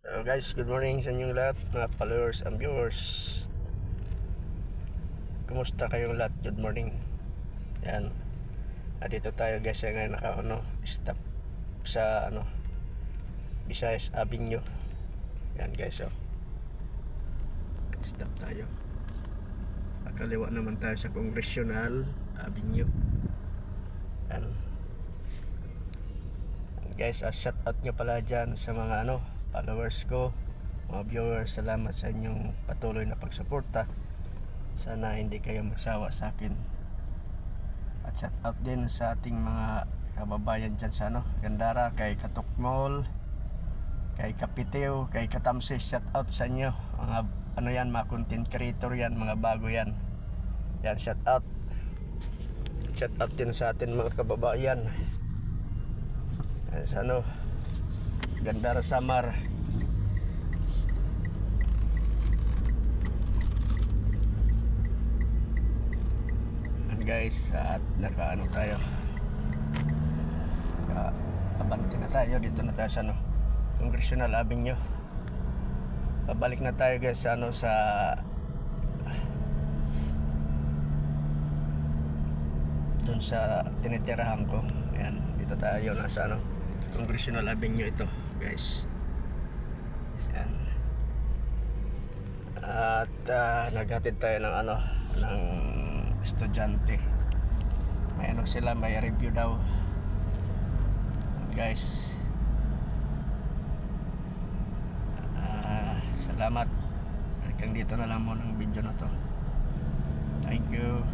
Guys, good morning sa inyong lahat, mga followers and viewers. Kumusta kayong lahat? Good morning. Yan. Dito tayo guys, ngayon stop sa Visayas Avenue. Yan guys, stop tayo. Kaliwa naman tayo sa Congressional Avenue. Yan. Guys, shout out nyo pala dyan sa mga followers ko, mga viewers. Salamat sa inyong patuloy na pagsuporta. Sana hindi kayo magsawa sa akin. At shout out din sa ating mga kababayan dyan sa Gandara, kay Katukmol, kay Kapitew, kay Katamsis. Shout out sa inyo, mga mga content creator yan, mga bago yan. Yan, shout out. Shout out din sa atin mga kababayan sa Gandara, Samar. And guys, at tayo, abante na tayo. Dito na tayo sa Congressional Avenue. Pabalik na tayo guys sa sa dun sa tinitirahan ko. Ayan, dito tayo nasa Congressional Avenue ito guys. Ayan. At naghatid tayo ng ng estudyante. May sila, may review daw guys. Salamat. Hanggang dito na lang muna ang video na to. Thank you.